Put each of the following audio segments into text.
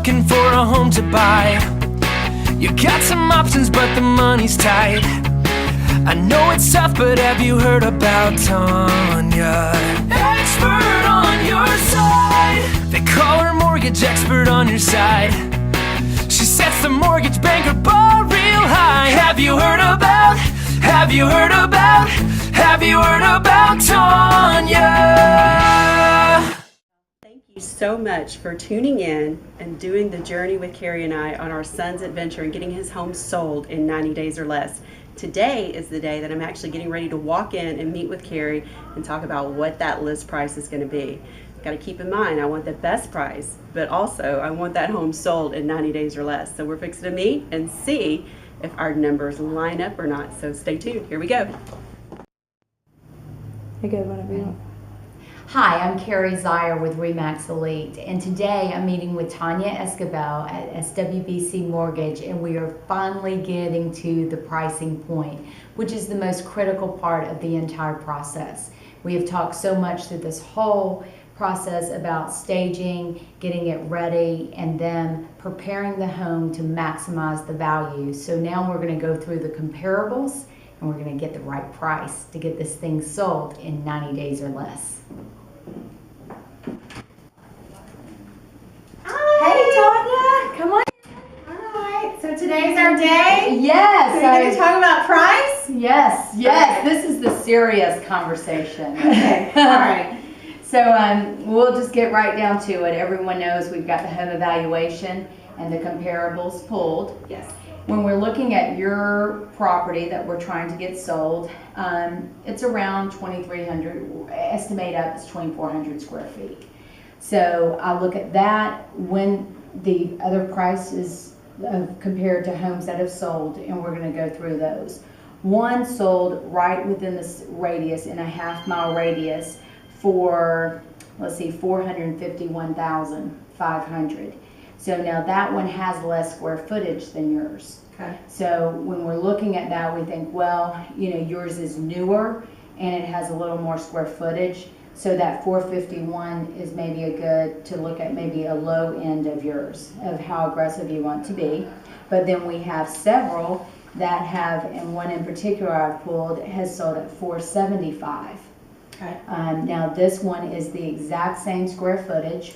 looking for a home to buy. You got some options, but the money's tight. I know it's tough, but have you heard about Tanya? Expert on your side. They call her mortgage expert on your side. She sets the mortgage banker bar real high. Have you heard about Tanya? Thank you so much for tuning in and doing the journey with Carrie and I on our son's adventure and getting his home sold in 90 days or less. Today is the day that I'm actually getting ready to walk in and meet with Carrie and talk about what that list price is going to be. Got to keep in mind, I want the best price, but also I want that home sold in 90 days or less. So we're fixing to meet and see if our numbers line up or not. So stay tuned. Here we go. Hey, good, whenever you want. Hi, I'm Carrie Zier with RE/MAX Elite, and today I'm meeting with Tanya Escobel at SWBC Mortgage, and we are finally getting to the pricing point, which is the most critical part of the entire process. We have talked so much through this whole process about staging, getting it ready, and then preparing the home to maximize the value. So now we're going to go through the comparables, and we're going to get the right price to get this thing sold in 90 days or less. Hey, Tanya, come on. Alright, so today's our day? Yes. So we're going to talk about price? Yes, yes. This is the serious conversation. Okay, alright. So we'll just get right down to it. Everyone knows we've got the home evaluation and the comparables pulled. Yes. When we're looking at your property that we're trying to get sold, it's around 2,300, estimate up is 2,400 square feet. So I look at that when the other prices compared to homes that have sold, and we're going to go through those. One sold right within this radius, in a half-mile radius, for, let's see, $451,500. So now that one has less square footage than yours. Okay. So when we're looking at that, we think, well, you know, yours is newer and it has a little more square footage. So that 451 is maybe a good to look at, maybe a low end of yours, of how aggressive you want to be. But then we have several that have, and one in particular I've pulled has sold at 475. Okay. Now this one is the exact same square footage,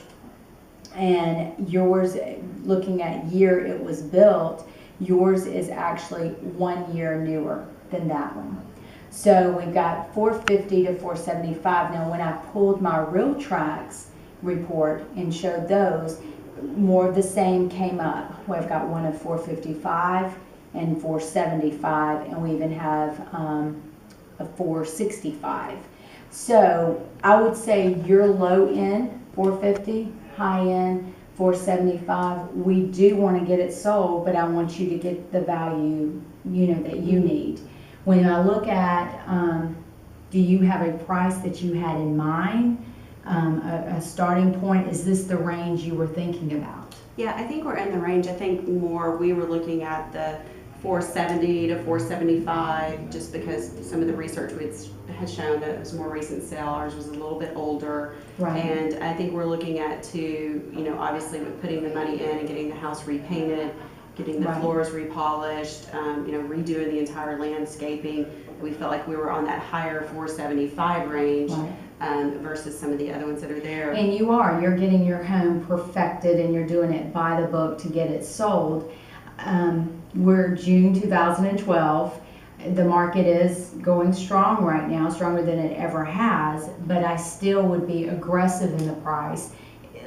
and yours, looking at year it was built, yours is actually 1 year newer than that one. So we've got 450 to 475. Now when I pulled my RealTracs report and showed those, more of the same came up. We've got one of 455 and 475, and we even have a 465. So I would say your low end 450, high end 475. We do want to get it sold, but I want you to get the value, you know, that you need. When I look at, do you have a price that you had in mind, a starting point? Is this the range you were thinking about? Yeah, I think we're in the range. I think more we were looking at the 470 to 475, just because some of the research had shown that it was more recent sale. Ours was a little bit older. Right. And I think we're looking at you know, obviously with putting the money in and getting the house repainted, getting the Right. floors repolished, you know, redoing the entire landscaping. We felt like we were on that higher 475 range. Right. Versus some of the other ones that are there. And you're getting your home perfected, and you're doing it by the book to get it sold. We're June 2012. The market is going strong right now, stronger than it ever has, but I still would be aggressive in the price.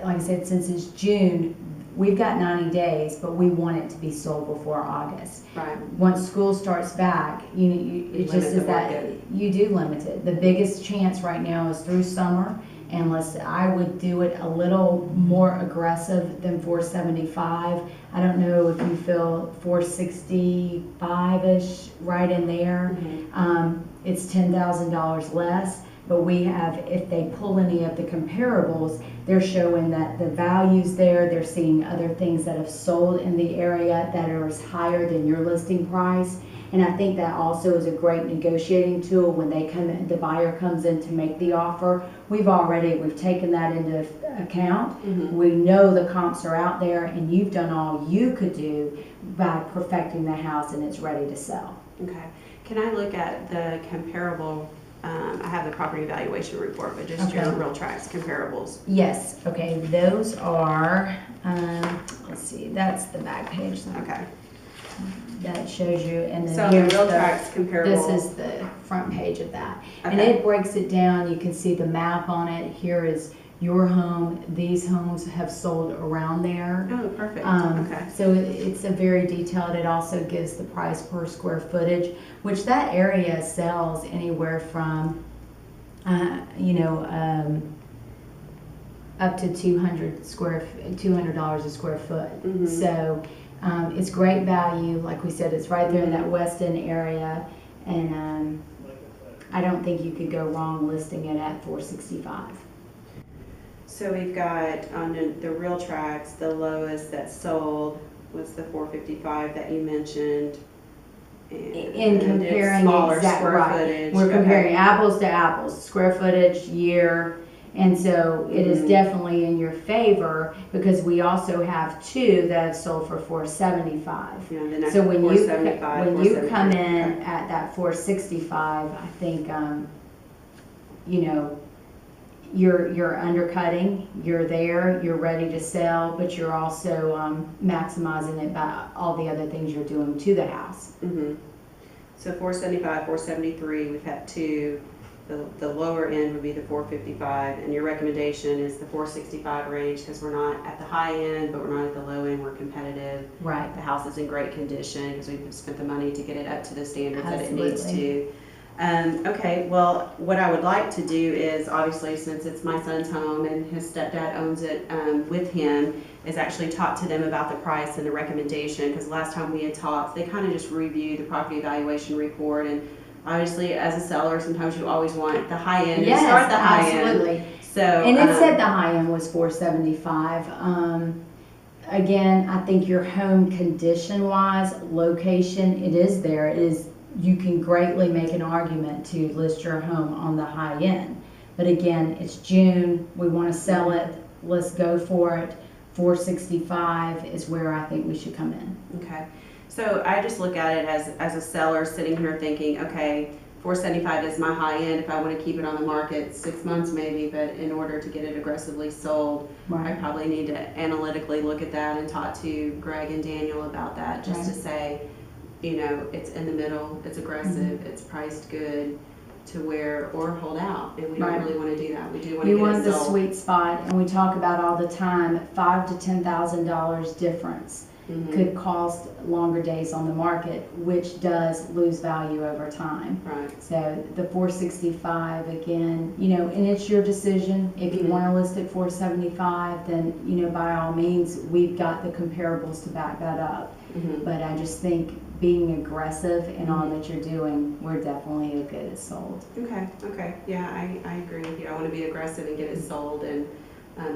Like I said, since it's June, we've got 90 days, but we want it to be sold before August. Right. Once school starts back, it just is that you do limit it. The biggest chance right now is through summer, unless I would do it a little more aggressive than 475. I don't know if you feel 465-ish, right in there. Mm-hmm. It's $10,000 less. but we have, if they pull any of the comparables, they're showing that the value's there, they're seeing other things that have sold in the area that are higher than your listing price. And I think that also is a great negotiating tool when they come in, the buyer comes in to make the offer. We've taken that into account. We know the comps are out there, and you've done all you could do by perfecting the house, and it's ready to sell. Okay. Can I look at the comparable, I have the property evaluation report, but just your Okay. RealTracs comparables. Yes, okay, those are, let's see, that's the back page Okay. that shows you, and So then the here's RealTracs comparable. this is the front page of that. And Okay. it breaks it down, you can see the map on it, here is your home, these homes have sold around there. Oh, perfect. Okay. So it's a very detailed, it also gives the price per square footage, which that area sells anywhere from, up to $200 a square foot. Mhm. So it's great value, like we said, it's right there in that West End area, and I don't think you could go wrong listing it at $465. So we've got on the RealTracs, the lowest that sold was the 455 that you mentioned. In And comparing smaller exact, square right. footage. We're Okay. comparing apples to apples, square footage, year, and so it is Mhm. definitely in your favor because we also have two that have sold for $475. Yeah, the next So when you 475, when you come 473. in Okay. at that 465, I think you're undercutting, you're there, you're ready to sell, but you're also maximizing it by all the other things you're doing to the house. Mhm. So 475, 473, we've had two. The lower end would be the 455, and your recommendation is the 465 range because we're not at the high end, but we're not at the low end. We're competitive. Right. The house is in great condition because we've spent the money to get it up to the standards that it needs to. Absolutely. Okay, well, what I would like to do is, obviously, since it's my son's home and his stepdad owns it with him, is actually talk to them about the price and the recommendation, because last time we had talked, they kind of just reviewed the property evaluation report, and obviously, as a seller, sometimes you always want the high end, Yes, and start at the high absolutely. end. So, And it said the high end was 475. Again, I think your home condition wise, location, it is there. It is, you can greatly make an argument to list your home on the high end. But again, it's June, we want to sell it, let's go for it. 465 is where I think we should come in. Okay, so I just look at it as a seller sitting here thinking, okay, 475 is my high end if I want to keep it on the market 6 months maybe, but in order to get it aggressively sold, I probably need to analytically look at that and talk to Greg and Daniel about that, just to say, it's in the middle, it's aggressive, it's priced good to where, or hold out, and we don't Right. really want to do that. We do want to You get want it the sold. sweet spot, and we talk about all the time, $5,000 to $10,000 difference Mhm. could cost longer days on the market, which does lose value over time. Right. So the 465 again, and it's your decision. If you Mhm. want to list at 475, then, by all means, we've got the comparables to back that up. Mhm. But I just think being aggressive in all that you're doing, we're definitely a good at sold. Okay, yeah, I agree with you. I want to be aggressive and get it sold, and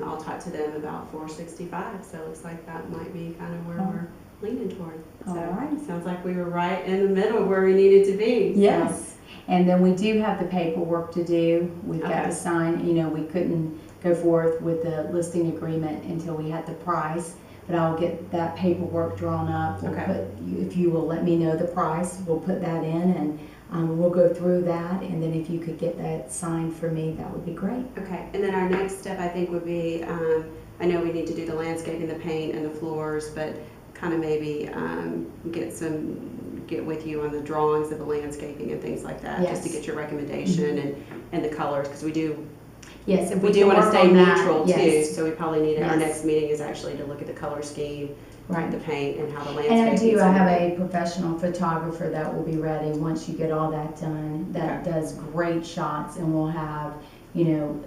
I'll talk to them about 465, so it looks like that might be kind of where we're leaning toward. So All right. sounds like we were right in the middle where we needed to be. So, Yes, and then we do have the paperwork to do. We've got Okay. to sign, we couldn't go forth with the listing agreement until we had the price, but I'll get that paperwork drawn up. We'll Okay. if you will let me know the price, we'll put that in and we'll go through that, and then if you could get that signed for me, that would be great. Okay, and then our next step I think would be, I know we need to do the landscaping, the paint, and the floors, but kind of maybe get with you on the drawings of the landscaping and things like that, just to Yes. get your recommendation and the colors, because we do Yes, if we do can want to work stay on that, neutral too, yes. so we probably need, our Yes. next meeting is actually to look at the color scheme, Right. the paint, and how the And landscaping. I have a professional photographer that will be ready once you get all that done, that Okay. does great shots, and we'll have,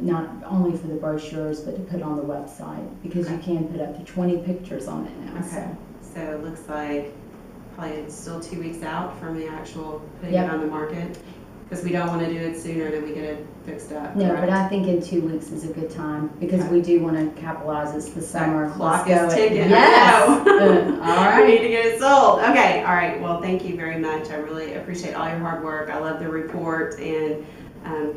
not only for the brochures, but to put on the website, because you Okay. can put up to 20 pictures on it now, so. Okay, so it looks like probably it's still 2 weeks out from the actual putting Yep. it on the market. Because we don't want to do it sooner than we get it fixed up. No, correct? but I think in 2 weeks is a good time because Okay. we do want to capitalize. It's the summer. Clock Let's go. is ticking. Yes. I know. All We need right. to get it sold. Okay, all right. Well, thank you very much. I really appreciate all your hard work. I love the report and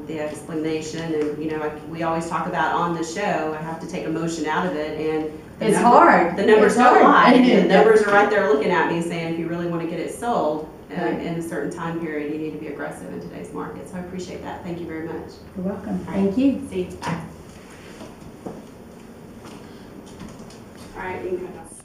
the explanation. And, you know, we always talk about on the show, I have to take emotion out of it. And It's hard. The numbers It's don't lie. hard. The numbers are right there looking at me saying, if you really want to get it sold Right. in a certain time period, you need to be aggressive in today's market. So I appreciate that. Thank you very much. You're welcome. All right. Thank you. See you. Bye. All right, you can cut us.